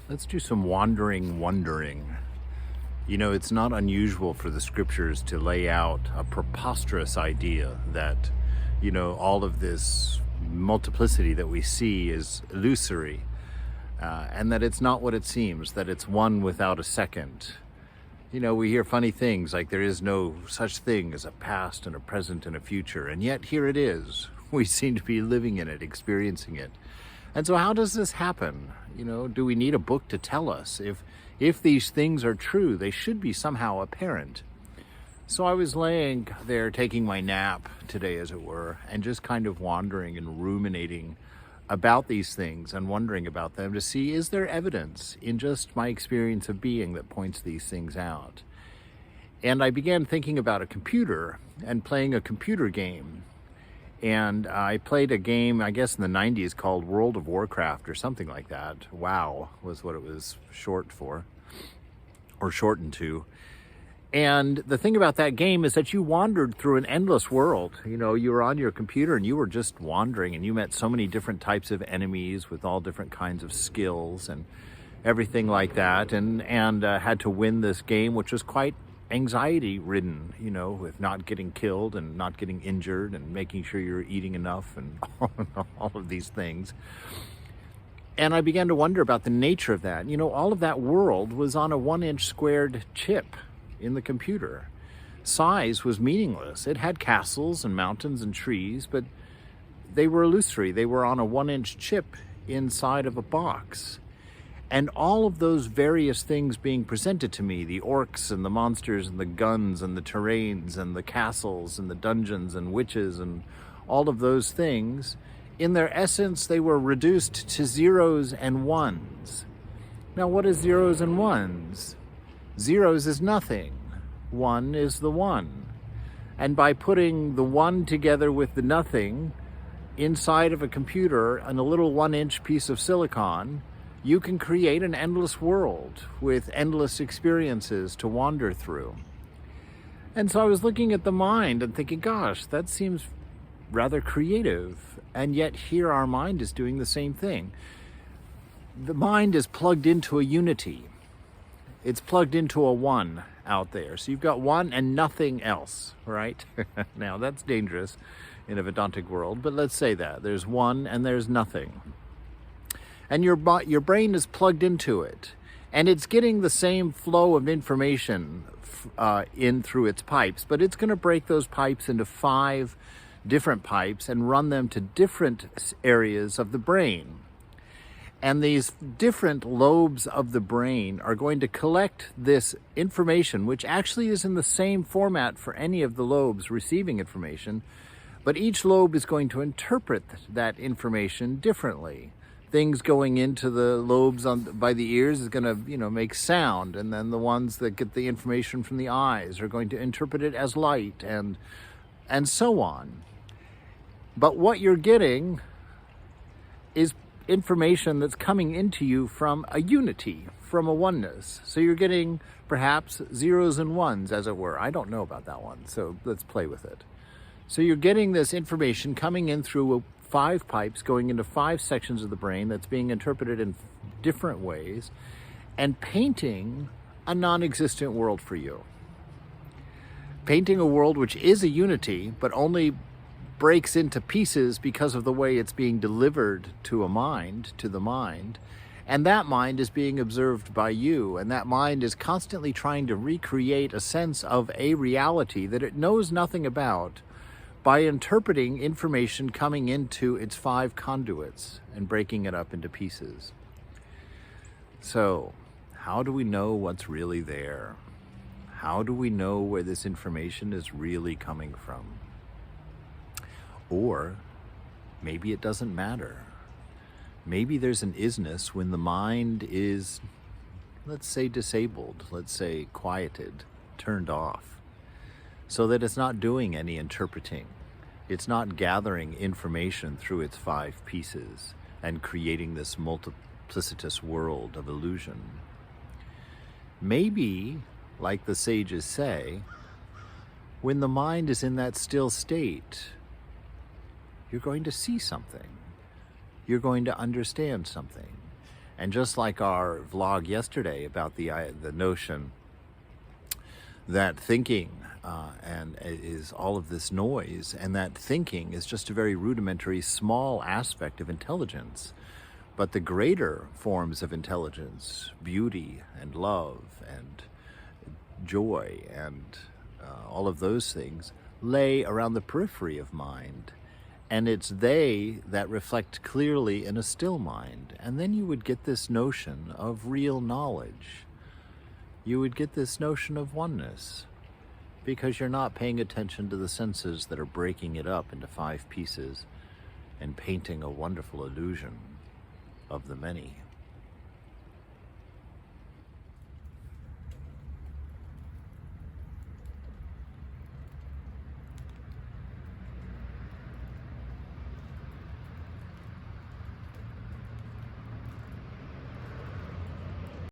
Let's do some wondering. You know, it's not unusual for the scriptures to lay out a preposterous idea that, all of this multiplicity that we see is illusory, and that it's not what it seems, that it's one without a second. We hear funny things like there is no such thing as a past and a present and a future, and yet here it is. We seem to be living in it, experiencing it. And so how does this happen? Do we need a book to tell us? If these things are true, they should be somehow apparent. So I was laying there taking my nap today, as it were, and just kind of wandering and ruminating about these things and wondering about them to see, is there evidence in just my experience of being that points these things out? And I began thinking about a computer and playing a computer game. And I played a game, I guess in the 90s, called World of Warcraft or something like that. WoW was what it was short for, or shortened to. And the thing about that game is that you wandered through an endless world. You were on your computer and you were just wandering, and you met so many different types of enemies with all different kinds of skills and everything like that, and had to win this game, which was quite anxiety ridden, with not getting killed and not getting injured and making sure you're eating enough and all of these things. And I began to wonder about the nature of that. All of that world was on a 1-inch squared chip in the computer. Size was meaningless. It had castles and mountains and trees, but they were illusory. They were on a 1-inch chip inside of a box. And all of those various things being presented to me, the orcs and the monsters and the guns and the terrains and the castles and the dungeons and witches and all of those things, in their essence, they were reduced to zeros and ones. Now, what is zeros and ones? Zeros is nothing. One is the one. And by putting the one together with the nothing inside of a computer on a little 1-inch piece of silicon, you can create an endless world with endless experiences to wander through. And so I was looking at the mind and thinking, gosh, that seems rather creative. And yet here our mind is doing the same thing. The mind is plugged into a unity. It's plugged into a one out there. So you've got one and nothing else, right? Now that's dangerous in a Vedantic world, but let's say that. There's one and there's nothing. And your brain is plugged into it, and it's getting the same flow of information in through its pipes, but it's going to break those pipes into 5 different pipes and run them to different areas of the brain. And these different lobes of the brain are going to collect this information, which actually is in the same format for any of the lobes receiving information, but each lobe is going to interpret that information differently. Things going into the lobes by the ears is going to, make sound, and then the ones that get the information from the eyes are going to interpret it as light, and so on. But what you're getting is information that's coming into you from a unity, from a oneness. So you're getting perhaps zeros and ones, as it were. I don't know about that one, so let's play with it. So you're getting this information coming in through 5 pipes going into 5 sections of the brain that's being interpreted in different ways and painting a non-existent world for you. Painting a world which is a unity, but only breaks into pieces because of the way it's being delivered to the mind, and that mind is being observed by you, and that mind is constantly trying to recreate a sense of a reality that it knows nothing about by interpreting information coming into its 5 conduits and breaking it up into pieces. So, how do we know what's really there? How do we know where this information is really coming from? Or maybe it doesn't matter. Maybe there's an isness when the mind is, let's say, disabled, let's say quieted, turned off, so that it's not doing any interpreting. It's not gathering information through its 5 pieces and creating this multiplicitous world of illusion. Maybe, like the sages say, when the mind is in that still state, you're going to see something. You're going to understand something. And just like our vlog yesterday about the notion that thinking and is all of this noise, and that thinking is just a very rudimentary, small aspect of intelligence. But the greater forms of intelligence, beauty and love and joy and all of those things, lay around the periphery of mind. And it's they that reflect clearly in a still mind. And then you would get this notion of real knowledge. You would get this notion of oneness, because you're not paying attention to the senses that are breaking it up into 5 pieces and painting a wonderful illusion of the many.